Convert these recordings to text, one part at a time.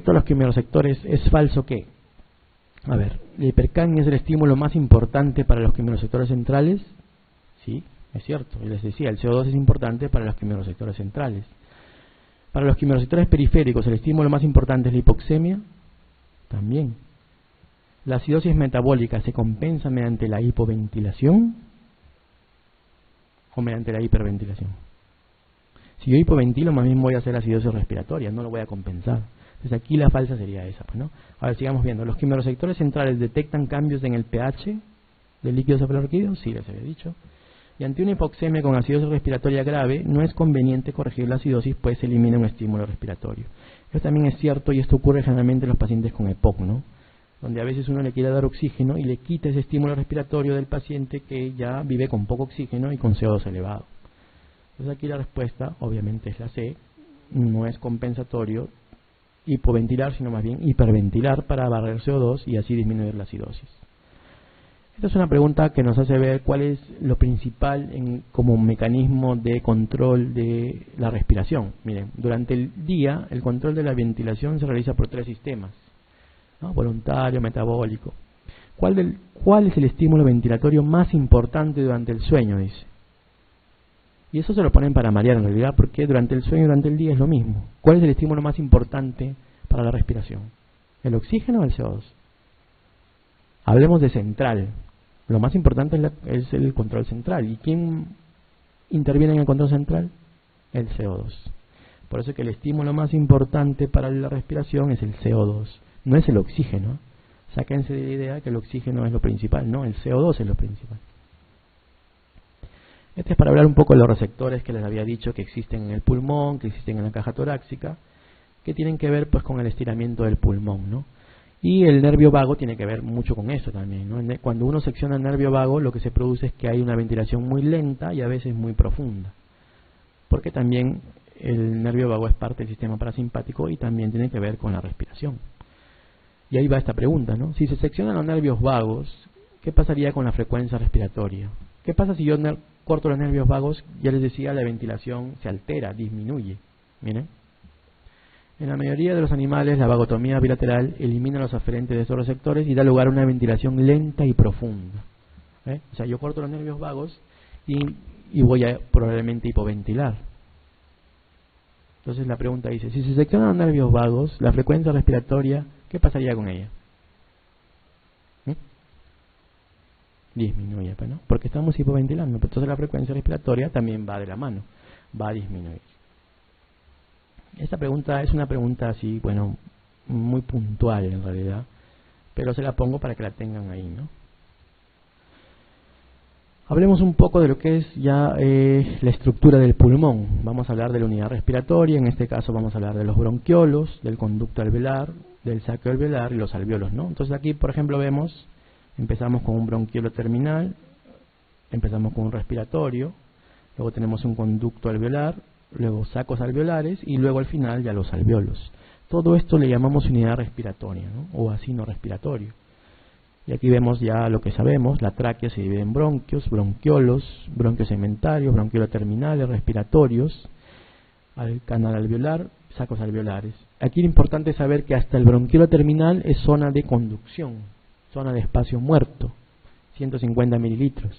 respecto a los quimiorreceptores, ¿es falso que? A ver, ¿la hipercapnia es el estímulo más importante para los quimiorreceptores centrales? Sí, es cierto. Y les decía, el CO2 es importante para los quimiorreceptores centrales. Para los quimiorreceptores periféricos, ¿el estímulo más importante es la hipoxemia? También. ¿La acidosis metabólica se compensa mediante la hipoventilación o mediante la hiperventilación? Si yo hipoventilo, más bien voy a hacer acidosis respiratoria, no lo voy a compensar. Entonces aquí la falsa sería esa, pues, ¿no? A ver, sigamos viendo. ¿Los quimiorreceptores centrales detectan cambios en el pH del líquido cefalorraquídeo? Sí, les había dicho. Y ante una hipoxemia con acidosis respiratoria grave, no es conveniente corregir la acidosis, pues se elimina un estímulo respiratorio. Esto también es cierto y esto ocurre generalmente en los pacientes con EPOC, ¿no? Donde a veces uno le quiere dar oxígeno y le quita ese estímulo respiratorio del paciente que ya vive con poco oxígeno y con CO2 elevado. Entonces aquí la respuesta obviamente es la C, no es compensatorio hipoventilar, sino más bien hiperventilar para barrer CO2 y así disminuir la acidosis. Esta es una pregunta que nos hace ver cuál es lo principal como mecanismo de control de la respiración. Miren, durante el día el control de la ventilación se realiza por 3 sistemas, ¿no? Voluntario, metabólico. ¿Cuál es el estímulo ventilatorio más importante durante el sueño? Dice. Y eso se lo ponen para marear en realidad, porque durante el sueño y durante el día es lo mismo. ¿Cuál es el estímulo más importante para la respiración? ¿El oxígeno o el CO2? Hablemos de central. Lo más importante es el control central. ¿Y quién interviene en el control central? El CO2. Por eso que el estímulo más importante para la respiración es el CO2. No es el oxígeno. Sáquense de la idea que el oxígeno es lo principal. No, el CO2 es lo principal. Este es para hablar un poco de los receptores que les había dicho que existen en el pulmón, que existen en la caja torácica, que tienen que ver pues con el estiramiento del pulmón, ¿no? Y el nervio vago tiene que ver mucho con eso también, ¿no? Cuando uno secciona el nervio vago, lo que se produce es que hay una ventilación muy lenta y a veces muy profunda. Porque también el nervio vago es parte del sistema parasimpático y también tiene que ver con la respiración. Y ahí va esta pregunta, ¿no? Si se seccionan los nervios vagos, ¿qué pasaría con la frecuencia respiratoria? ¿Qué pasa si yo corto los nervios vagos? Ya les decía, la ventilación se altera, disminuye. Miren. En la mayoría de los animales, la vagotomía bilateral elimina los aferentes de estos receptores y da lugar a una ventilación lenta y profunda. O sea, yo corto los nervios vagos y voy a probablemente hipoventilar. Entonces la pregunta dice, si se seccionan los nervios vagos, la frecuencia respiratoria, ¿qué pasaría con ella? Disminuye, ¿no? Porque estamos hipoventilando. Entonces la frecuencia respiratoria también va de la mano, va a disminuir. Esta pregunta es una pregunta así, bueno, muy puntual en realidad, pero se la pongo para que la tengan ahí, ¿no? Hablemos un poco de lo que es ya la estructura del pulmón. Vamos a hablar de la unidad respiratoria, en este caso vamos a hablar de los bronquiolos, del conducto alveolar, del saco alveolar y los alveolos, ¿no? Entonces aquí, por ejemplo, vemos, empezamos con un bronquiolo terminal, empezamos con un respiratorio, luego tenemos un conducto alveolar, luego sacos alveolares y luego al final ya los alveolos. Todo esto le llamamos unidad respiratoria, ¿no? O asino respiratorio. Y aquí vemos ya lo que sabemos, la tráquea se divide en bronquios, bronquiolos, bronquios segmentarios, bronquiolos terminales, respiratorios, al canal alveolar, sacos alveolares. Aquí lo importante es saber que hasta el bronquiolo terminal es zona de conducción, zona de espacio muerto, 150 mililitros.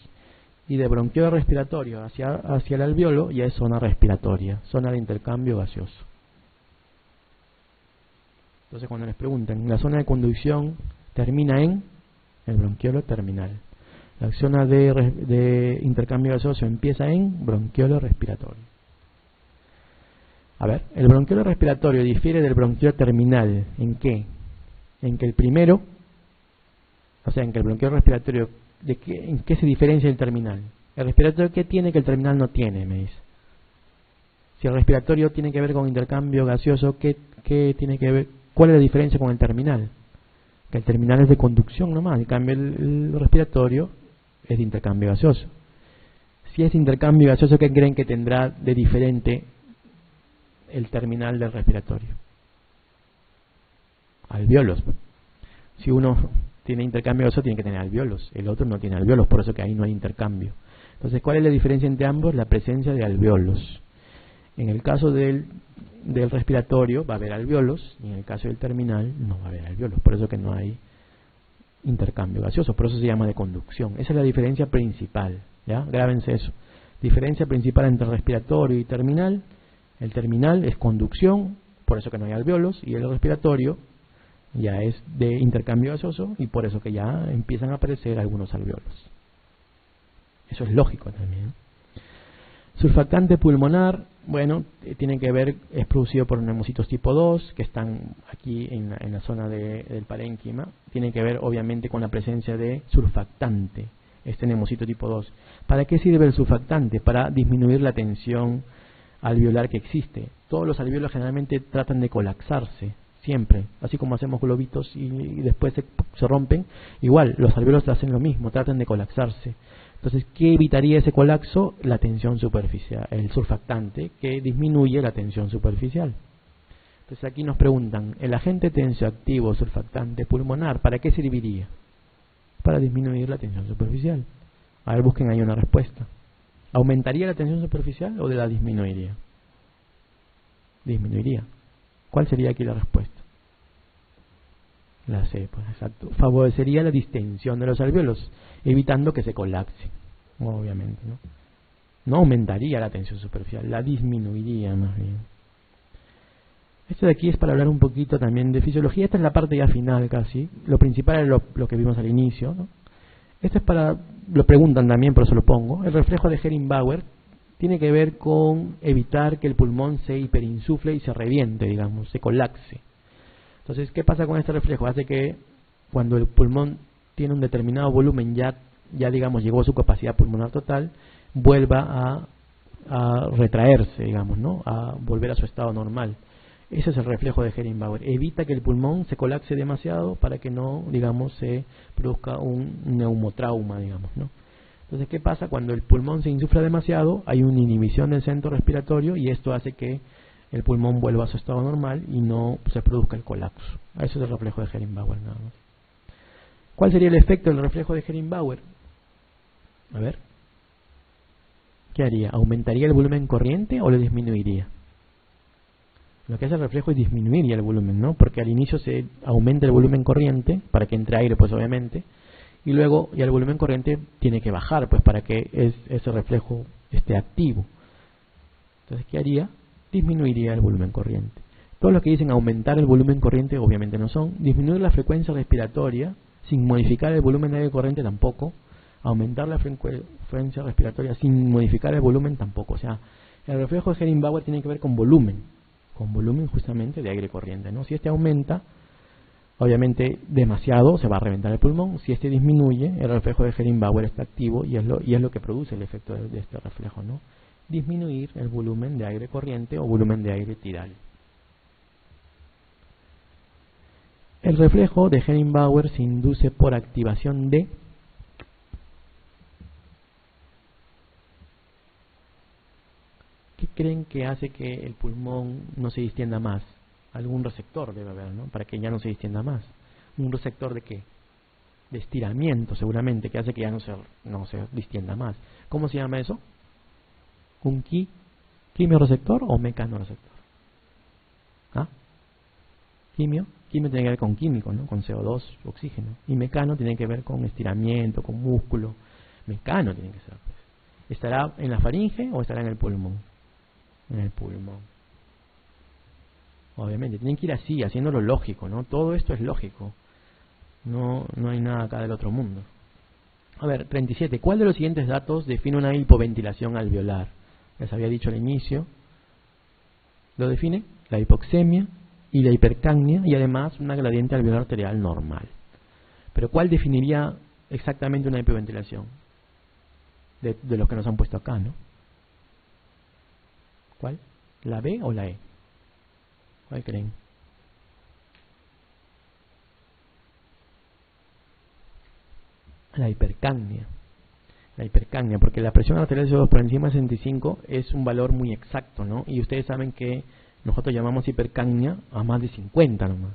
Y de bronquiolo respiratorio hacia el alveolo ya es zona respiratoria, zona de intercambio gaseoso. Entonces cuando les preguntan, la zona de conducción termina en el bronquiolo terminal. La zona de intercambio gaseoso empieza en bronquiolo respiratorio. A ver, el bronquiolo respiratorio difiere del bronquiolo terminal. ¿En qué? En que el primero, o sea, en que el bronquiolo respiratorio, ¿en qué se diferencia el terminal? ¿El respiratorio qué tiene que el terminal no tiene? Me dice. Si el respiratorio tiene que ver con intercambio gaseoso, ¿qué tiene que ver? ¿Cuál es la diferencia con el terminal? Que el terminal es de conducción nomás, en cambio el respiratorio es de intercambio gaseoso. Si es intercambio gaseoso, ¿qué creen que tendrá de diferente el terminal del respiratorio? Alveolos. Si uno tiene intercambio gaseoso, tiene que tener alveolos, el otro no tiene alveolos, por eso que ahí no hay intercambio. Entonces, ¿cuál es la diferencia entre ambos? La presencia de alveolos. En el caso del respiratorio va a haber alvéolos y en el caso del terminal no va a haber alvéolos, por eso que no hay intercambio gaseoso, por eso se llama de conducción. Esa es la diferencia principal, ¿ya? Grábense eso. Diferencia principal entre respiratorio y terminal. El terminal es conducción, por eso que no hay alvéolos, y el respiratorio ya es de intercambio gaseoso y por eso que ya empiezan a aparecer algunos alvéolos. Eso es lógico también. Surfactante pulmonar, bueno, tiene que ver, es producido por neumocitos tipo 2 que están aquí en la zona del parénquima. Tiene que ver obviamente con la presencia de surfactante, este neumocito tipo 2. ¿Para qué sirve el surfactante? Para disminuir la tensión alveolar que existe. Todos los alvéolos generalmente tratan de colapsarse, siempre, así como hacemos globitos y después se rompen. Igual, los alvéolos hacen lo mismo, tratan de colapsarse. Entonces, ¿qué evitaría ese colapso? La tensión superficial, el surfactante, que disminuye la tensión superficial. Entonces aquí nos preguntan, ¿el agente tensioactivo surfactante pulmonar para qué serviría? Para disminuir la tensión superficial. A ver, busquen ahí una respuesta. ¿Aumentaría la tensión superficial o la disminuiría? Disminuiría. ¿Cuál sería aquí la respuesta? La C, pues exacto. Favorecería la distensión de los alvéolos, evitando que se colapse, obviamente, ¿no? No aumentaría la tensión superficial, la disminuiría más bien. Esto de aquí es para hablar un poquito también de fisiología. Esta es la parte ya final casi. Lo principal es lo que vimos al inicio, ¿no? Esto es para, lo preguntan también, por eso lo pongo. El reflejo de Hering-Bauer tiene que ver con evitar que el pulmón se hiperinsufle y se reviente, digamos, se colapse. Entonces, ¿qué pasa con este reflejo? Hace que cuando el pulmón tiene un determinado volumen, ya digamos, llegó a su capacidad pulmonar total, vuelva a retraerse, digamos, ¿no? A volver a su estado normal. Ese es el reflejo de Hering-Bauer. Evita que el pulmón se colapse demasiado para que no, digamos, se produzca un neumotrauma, digamos, ¿no? Entonces, ¿qué pasa? Cuando el pulmón se insufla demasiado, hay una inhibición del centro respiratorio y esto hace que el pulmón vuelva a su estado normal y no se produzca el colapso. Eso es el reflejo de Hering-Bauer, nada más. ¿Cuál sería el efecto del reflejo de Hering-Bauer? A ver. ¿Qué haría? ¿Aumentaría el volumen corriente o lo disminuiría? Lo que hace el reflejo es disminuir el volumen, ¿no? Porque al inicio se aumenta el volumen corriente para que entre aire, pues obviamente, y luego ya el volumen corriente tiene que bajar, pues para que ese reflejo esté activo. Entonces, ¿qué haría? Disminuiría el volumen corriente. Todos los que dicen aumentar el volumen corriente obviamente no son. Disminuir la frecuencia respiratoria sin modificar el volumen de aire corriente tampoco. Aumentar la frecuencia respiratoria sin modificar el volumen tampoco. O sea, el reflejo de Hering-Bauer tiene que ver con volumen justamente de aire corriente, ¿no? Si este aumenta, obviamente demasiado, se va a reventar el pulmón. Si este disminuye, el reflejo de Hering-Bauer está activo y es lo que produce el efecto de este reflejo, ¿no? Disminuir el volumen de aire corriente o volumen de aire tidal. El reflejo de Hering-Bauer se induce por activación de ¿qué creen que hace que el pulmón no se distienda más? Algún receptor debe haber, ¿no? Para que ya no se distienda más. ¿Un receptor de qué? De estiramiento, seguramente, que hace que ya no se distienda más. ¿Cómo se llama eso? ¿Un quimioreceptor o mecanoreceptor? ¿Ah? Quimio tiene que ver con químico, ¿no? Con CO2, oxígeno. Y mecano tiene que ver con estiramiento, con músculo. Mecano tiene que ser, pues. ¿Estará en la faringe o estará en el pulmón? En el pulmón. Obviamente, tienen que ir así, haciéndolo lógico, ¿no? Todo esto es lógico. No hay nada acá del otro mundo. A ver, 37. ¿Cuál de los siguientes datos define una hipoventilación alveolar? Les había dicho al inicio. Lo define la hipoxemia y la hipercapnia y además una gradiente alveolar arterial normal. Pero ¿cuál definiría exactamente una hipoventilación? De los que nos han puesto acá, ¿no? ¿Cuál? ¿La B o la E? ¿Cuál creen? La hipercapnia. La hipercapnia, porque la presión arterial de CO2 por encima de 65 es un valor muy exacto, ¿no? Y ustedes saben que nosotros llamamos hipercapnia a más de 50 nomás.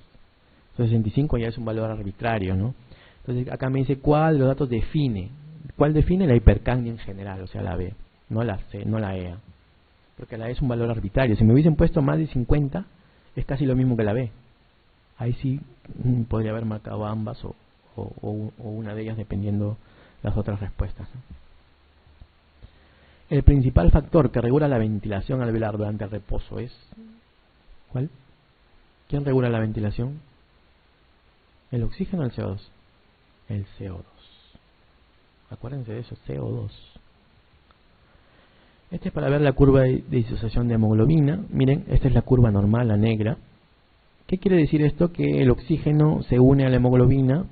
Entonces 65 ya es un valor arbitrario, ¿no? Entonces acá me dice cuál de los datos define. ¿Cuál define? La hipercapnia en general, o sea la B, no la C, no la EA. porque la E es un valor arbitrario. Si me hubiesen puesto más de 50, es casi lo mismo que la B. Ahí sí podría haber marcado ambas o una de ellas dependiendo las otras respuestas, ¿no? El principal factor que regula la ventilación alveolar durante el reposo es... ¿Cuál? ¿Quién regula la ventilación? ¿El oxígeno o el CO2? El CO2. Acuérdense de eso, CO2. Este es para ver la curva de disociación de hemoglobina. Miren, esta es la curva normal, la negra. ¿Qué quiere decir esto? Que el oxígeno se une a la hemoglobina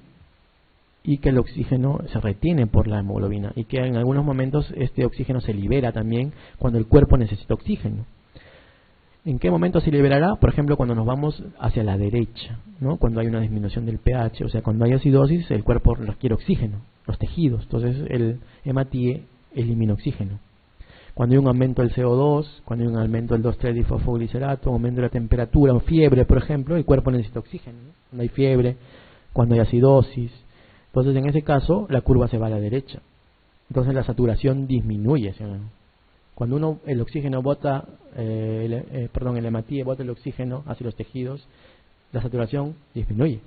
y que el oxígeno se retiene por la hemoglobina y que en algunos momentos este oxígeno se libera también cuando el cuerpo necesita oxígeno. ¿En qué momento se liberará? Por ejemplo, cuando nos vamos hacia la derecha, ¿no? Cuando hay una disminución del pH, o sea, cuando hay acidosis, el cuerpo requiere oxígeno, los tejidos, entonces el hematíe elimina oxígeno. Cuando hay un aumento del CO2, cuando hay un aumento del 2,3-difosfoglicerato, aumento de la temperatura, o fiebre, por ejemplo, el cuerpo necesita oxígeno, ¿no? Cuando hay fiebre, cuando hay acidosis. Entonces, en ese caso, la curva se va a la derecha. Entonces, la saturación disminuye, ¿sí o no? Cuando el oxígeno bota, el hematíe bota el oxígeno hacia los tejidos, la saturación disminuye.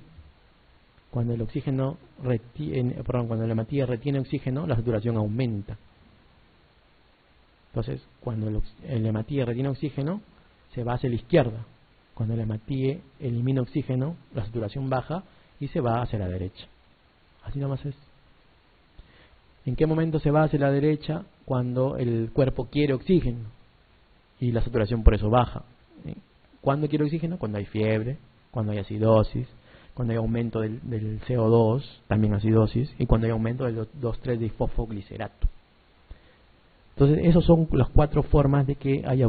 Cuando el oxígeno cuando el hematíe retiene oxígeno, la saturación aumenta. Entonces, cuando el hematíe retiene oxígeno, se va hacia la izquierda. Cuando el hematíe elimina oxígeno, la saturación baja y se va hacia la derecha. Así nomás es. ¿En qué momento se va hacia la derecha? Cuando el cuerpo quiere oxígeno y la saturación por eso baja. ¿Cuándo quiere oxígeno? Cuando hay fiebre, cuando hay acidosis, cuando hay aumento del CO2, también acidosis, y cuando hay aumento del 2,3-difosfoglicerato. Entonces, esas son las 4 formas de que haya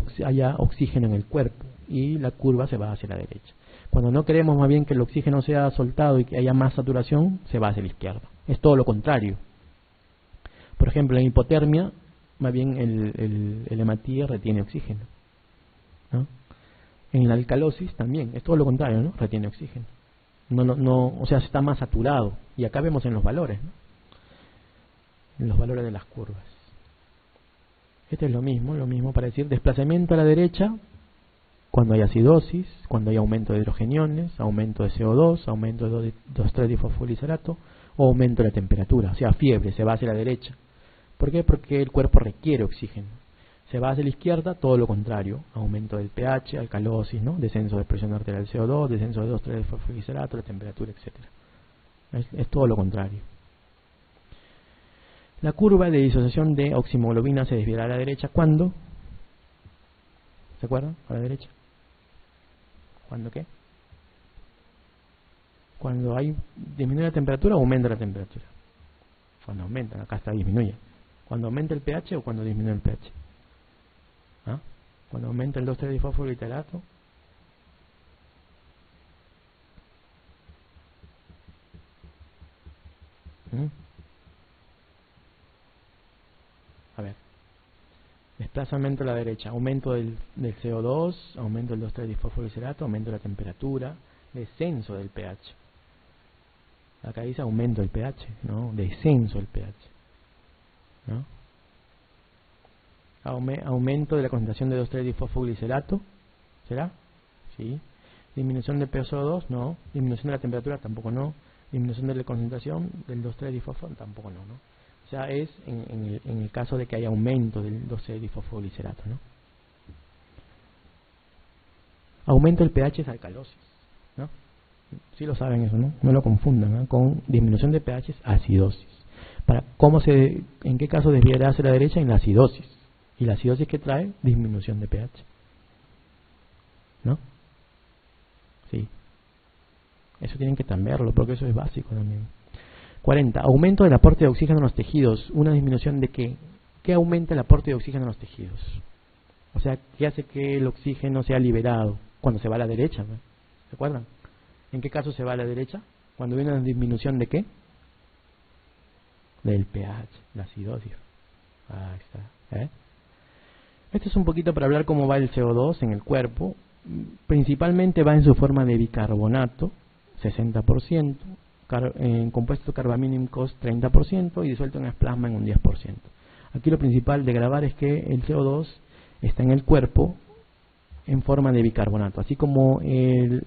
oxígeno en el cuerpo y la curva se va hacia la derecha. Cuando no queremos más bien que el oxígeno sea soltado y que haya más saturación, se va hacia la izquierda. Es todo lo contrario. Por ejemplo, en hipotermia, más bien el hematíe retiene oxígeno, ¿no? En la alcalosis también, es todo lo contrario, ¿no? Retiene oxígeno. O sea, está más saturado. Y acá vemos en los valores, ¿no? En los valores de las curvas. Este es lo mismo para decir desplazamiento a la derecha cuando hay acidosis, cuando hay aumento de hidrogeniones, aumento de CO2, aumento de 2,3-difosfoglicerato o aumento de la temperatura, o sea, fiebre, se va hacia la derecha. ¿Por qué? Porque el cuerpo requiere oxígeno. Se va hacia la izquierda, todo lo contrario, aumento del pH, alcalosis, ¿no? Descenso de presión arterial del CO2, descenso de 2,3-difosfoglicerato, la temperatura, etc. Es todo lo contrario. La curva de disociación de oxihemoglobina se desviará a la derecha ¿cuándo? ¿Se acuerdan? A la derecha. ¿Cuándo qué? Cuando disminuye la temperatura o aumenta la temperatura. Cuando aumenta, acá está disminuye. Cuando aumenta el pH o cuando disminuye el pH. ¿Ah? Cuando aumenta el 2,3-difosfoglicerato. A ver, desplazamiento a la derecha, aumento del CO2, aumento del 2,3-difosfoglicerato, aumento de la temperatura, descenso del pH. Acá dice aumento del pH, ¿no? Descenso del pH, ¿no? Aumento de la concentración de 2,3-difosfoglicerato, ¿será? Sí. Disminución del PO2, no. Disminución de la temperatura, tampoco no. Disminución de la concentración del 2,3-difosfoglicerato, tampoco no, ¿no? O sea, es en el caso de que haya aumento del 2,3-difosfoglicerato, ¿no? Aumento del pH es alcalosis, ¿no? Sí lo saben eso, ¿no? No lo confundan, ¿no? Con disminución de pH es acidosis. ¿En qué caso desviará hacia la derecha? En la acidosis. Y la acidosis que trae disminución de pH, ¿no? Sí. Eso tienen que cambiarlo porque eso es básico también. 40. Aumento del aporte de oxígeno en los tejidos. ¿Una disminución de qué? ¿Qué aumenta el aporte de oxígeno en los tejidos? O sea, ¿qué hace que el oxígeno sea liberado? Cuando se va a la derecha, ¿no? ¿Se acuerdan? ¿En qué caso se va a la derecha? Cuando viene una disminución de qué? Del pH, la acidosis. Ahí está. Esto es un poquito para hablar cómo va el CO2 en el cuerpo. Principalmente va en su forma de bicarbonato, 60%. En compuestos carbamínicos 30% y disuelto en el plasma en un 10%. Aquí lo principal de grabar es que el CO2 está en el cuerpo en forma de bicarbonato, así como el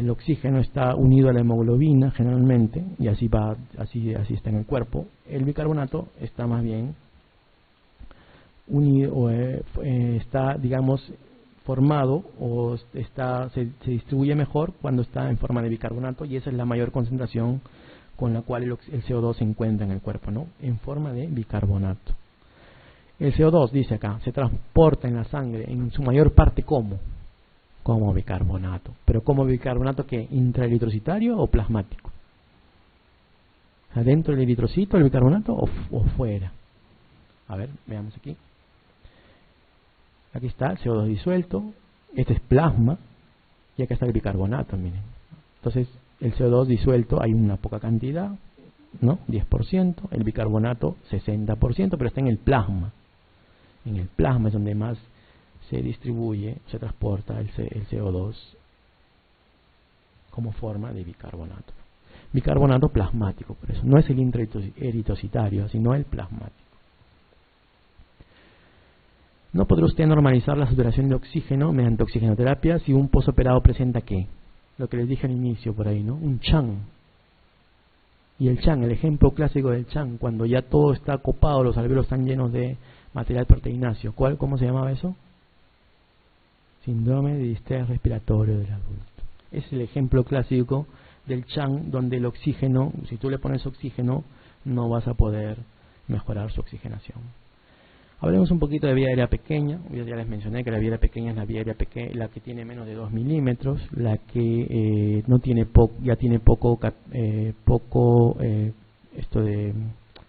oxígeno está unido a la hemoglobina generalmente, y así está en el cuerpo. El bicarbonato está más bien unido, está, digamos, formado, o se distribuye mejor cuando está en forma de bicarbonato, y esa es la mayor concentración con la cual el CO2 se encuentra en el cuerpo, ¿no? En forma de bicarbonato. El CO2, dice acá, se transporta en la sangre en su mayor parte como bicarbonato. Pero ¿como bicarbonato qué? ¿Intraeritrocitario o plasmático? ¿Adentro del eritrocito el bicarbonato o fuera? A ver, veamos aquí. Aquí está el CO2 disuelto, este es plasma, y acá está el bicarbonato, miren. Entonces, el CO2 disuelto hay una poca cantidad, ¿no? 10%, el bicarbonato 60%, pero está en el plasma. En el plasma es donde más se distribuye, se transporta el CO2 como forma de bicarbonato. Bicarbonato plasmático, por eso. No es el intraeritrocitario, sino el plasmático. No podrá usted normalizar la saturación de oxígeno mediante oxigenoterapia si un posoperado presenta ¿qué? Lo que les dije al inicio por ahí, ¿no? Un CHAN. Y el CHAN, el ejemplo clásico del CHAN, cuando ya todo está copado, los alvéolos están llenos de material proteináceo. ¿Cómo se llamaba eso? Síndrome de distrés respiratorio del adulto. Es el ejemplo clásico del CHAN, donde el oxígeno, si tú le pones oxígeno, no vas a poder mejorar su oxigenación. Hablemos un poquito de vía aérea pequeña. Ya les mencioné que la vía aérea pequeña es la vía aérea pequeña, la que tiene menos de 2 milímetros, la que no tiene ya tiene poco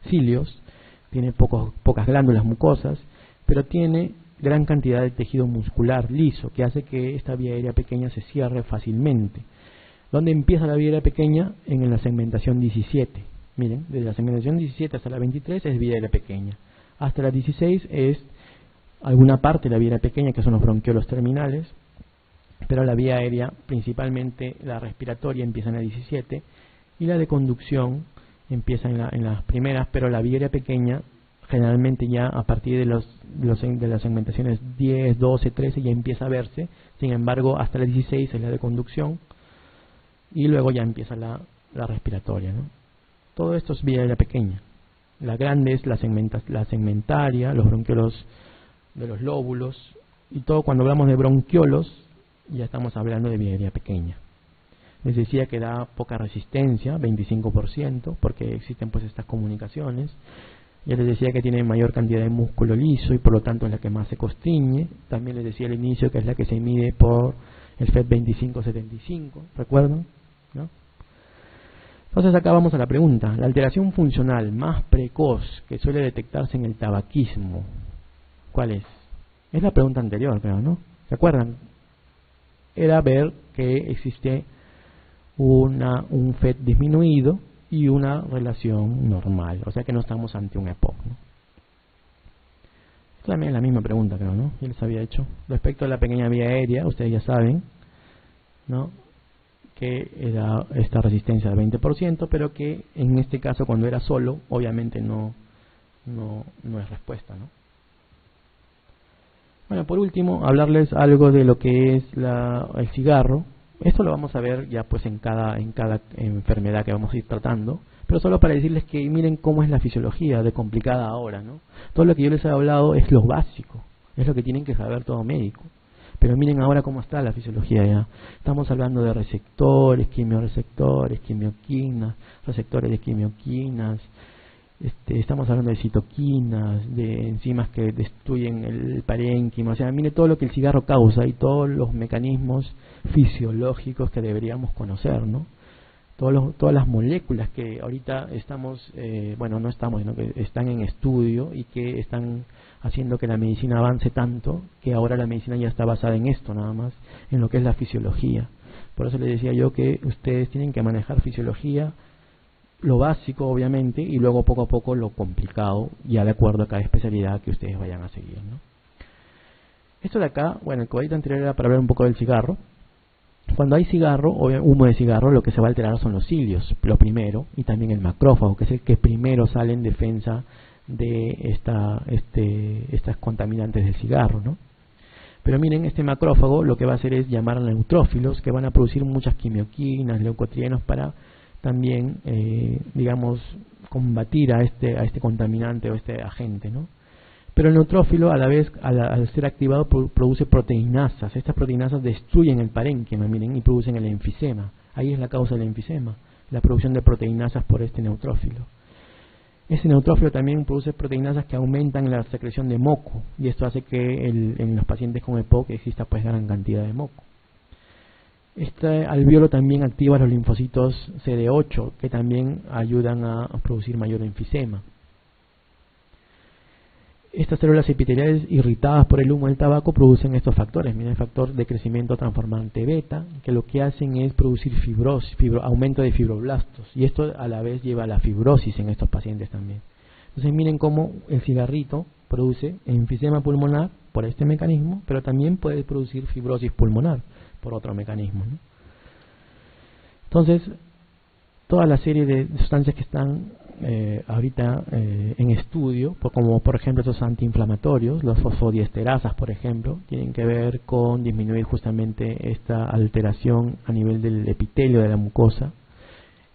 cilios, tiene pocas glándulas mucosas, pero tiene gran cantidad de tejido muscular liso, que hace que esta vía aérea pequeña se cierre fácilmente. ¿Dónde empieza la vía aérea pequeña? En la segmentación 17. Miren, desde la segmentación 17 hasta la 23 es vía aérea pequeña. Hasta la 16 es alguna parte de la vía aérea pequeña, que son los bronquiolos terminales, pero la vía aérea, principalmente la respiratoria, empieza en la 17, y la de conducción empieza en las primeras, pero la vía aérea pequeña generalmente ya a partir de las segmentaciones 10, 12, 13 ya empieza a verse. Sin embargo, hasta la 16 es la de conducción, y luego ya empieza la respiratoria, ¿no? Todo esto es vía aérea pequeña. La grande es la segmentaria, los bronquiolos de los lóbulos, y todo. Cuando hablamos de bronquiolos ya estamos hablando de vía aérea pequeña. Les decía que da poca resistencia, 25%, porque existen pues estas comunicaciones. Ya les decía que tiene mayor cantidad de músculo liso y por lo tanto es la que más se constriñe. También les decía al inicio que es la que se mide por el FET 2575, ¿recuerdan? ¿No? Entonces acá vamos a la pregunta. La alteración funcional más precoz que suele detectarse en el tabaquismo, ¿cuál es? Es la pregunta anterior, creo, ¿no? ¿Se acuerdan? Era ver que existe un FET disminuido y una relación normal, o sea que no estamos ante un EPOC, ¿no? También es la misma pregunta, creo, ¿no? Ya les había hecho. Respecto a la pequeña vía aérea, ustedes ya saben, ¿no?, que era esta resistencia del 20%, pero que en este caso cuando era solo, obviamente no es respuesta, ¿no? Bueno, por último, hablarles algo de lo que es el cigarro. Esto lo vamos a ver ya pues en cada enfermedad que vamos a ir tratando, pero solo para decirles que miren cómo es la fisiología de complicada ahora, ¿no? Todo lo que yo les he hablado es lo básico, es lo que tienen que saber todo médico. Pero miren ahora cómo está la fisiología ya. Estamos hablando de receptores, quimioreceptores, quimioquinas, receptores de quimioquinas. Estamos hablando de citoquinas, de enzimas que destruyen el parénquima. O sea, mire todo lo que el cigarro causa y todos los mecanismos fisiológicos que deberíamos conocer, ¿no? Todas las moléculas que ahorita sino que están en estudio y que están haciendo que la medicina avance tanto, que ahora la medicina ya está basada en esto nada más, en lo que es la fisiología. Por eso les decía yo que ustedes tienen que manejar fisiología, lo básico obviamente, y luego poco a poco lo complicado, ya de acuerdo a cada especialidad que ustedes vayan a seguir, ¿no? Esto de acá, bueno, el cuadrito anterior era para hablar un poco del cigarro. Cuando hay cigarro, humo de cigarro, lo que se va a alterar son los cilios, lo primero, y también el macrófago, que es el que primero sale en defensa de estas contaminantes del cigarro, ¿no? Pero miren, este macrófago lo que va a hacer es llamar a neutrófilos que van a producir muchas quimioquinas, leucotrienos para también, digamos, combatir a este contaminante o este agente, ¿no? Pero el neutrófilo, a la vez, al ser activado, produce proteinasas. Estas proteinasas destruyen el parénquima, miren, y producen el enfisema. Ahí es la causa del enfisema, la producción de proteinasas por este neutrófilo. Ese neutrófilo también produce proteinasas que aumentan la secreción de moco, y esto hace que en los pacientes con EPOC exista pues gran cantidad de moco. Este alveolo también activa los linfocitos CD8, que también ayudan a producir mayor enfisema. Estas células epiteliales irritadas por el humo del tabaco producen estos factores. Miren, el factor de crecimiento transformante beta, que lo que hacen es producir aumento de fibroblastos, y esto a la vez lleva a la fibrosis en estos pacientes también. Entonces miren cómo el cigarrito produce enfisema pulmonar por este mecanismo, pero también puede producir fibrosis pulmonar por otro mecanismo, ¿no? Entonces, toda la serie de sustancias que están ahorita en estudio, como por ejemplo estos antiinflamatorios, los fosfodiesterasas por ejemplo, tienen que ver con disminuir justamente esta alteración a nivel del epitelio de la mucosa.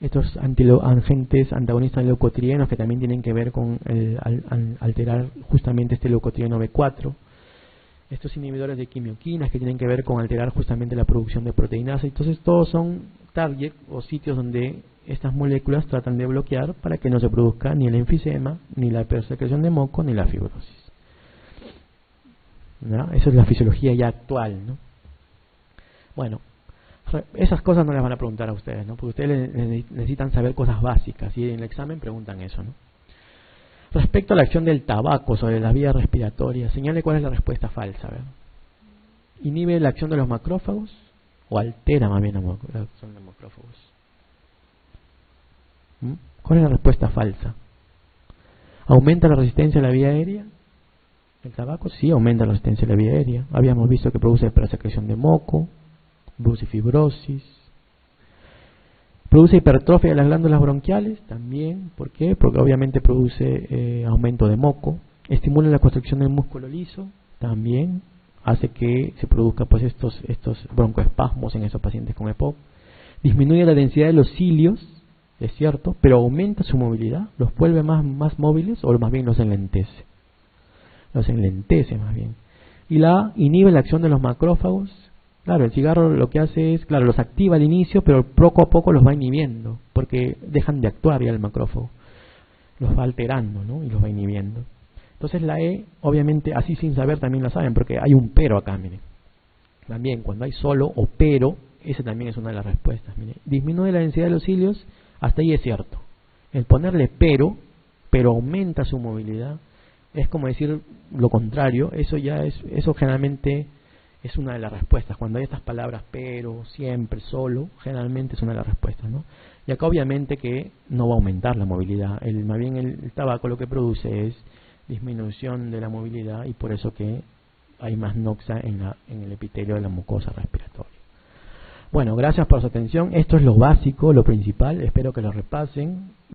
Estos agentes antagonistas de leucotrienos que también tienen que ver con alterar justamente este leucotrieno B4. Estos inhibidores de quimioquinas que tienen que ver con alterar justamente la producción de proteínas. Entonces todos son target o sitios donde estas moléculas tratan de bloquear para que no se produzca ni el enfisema, ni la hipersecreción de moco, ni la fibrosis, ¿no? Eso es la fisiología ya actual, ¿no? Bueno, esas cosas no les van a preguntar a ustedes, ¿no? Porque ustedes necesitan saber cosas básicas, y en el examen preguntan eso, ¿no? Respecto a la acción del tabaco sobre las vías respiratorias, señale cuál es la respuesta falsa, ¿verdad? ¿Inhibe la acción de los macrófagos o altera más bien la acción de los macrófagos? ¿Cuál es la respuesta falsa? ¿Aumenta la resistencia a la vía aérea? ¿El tabaco? Sí, aumenta la resistencia a la vía aérea. Habíamos visto que produce secreción de moco, produce fibrosis, produce hipertrofia de las glándulas bronquiales también. ¿Por qué? Porque obviamente produce aumento de moco. Estimula la construcción del músculo liso, también hace que se produzca pues estos broncoespasmos en esos pacientes con EPOC. Disminuye la densidad de los cilios, es cierto, pero aumenta su movilidad, los vuelve más móviles, o más bien los enlentece más bien. Y inhibe la acción de los macrófagos. Claro, el cigarro lo que hace es, claro, los activa al inicio, pero poco a poco los va inhibiendo, porque dejan de actuar ya el macrófago, los va alterando, ¿no? Y los va inhibiendo. Entonces la E, obviamente, así sin saber también la saben, porque hay un pero acá, miren. También cuando hay solo o pero, esa también es una de las respuestas. Miren, disminuye la densidad de los cilios, hasta ahí es cierto. El ponerle pero aumenta su movilidad, es como decir lo contrario. Eso generalmente es una de las respuestas. Cuando hay estas palabras pero, siempre, solo, generalmente es una de las respuestas, ¿no? Y acá obviamente que no va a aumentar la movilidad. Más bien el tabaco lo que produce es disminución de la movilidad, y por eso que hay más noxa en el epitelio de la mucosa respiratoria. Bueno, gracias por su atención. Esto es lo básico, lo principal. Espero que lo repasen.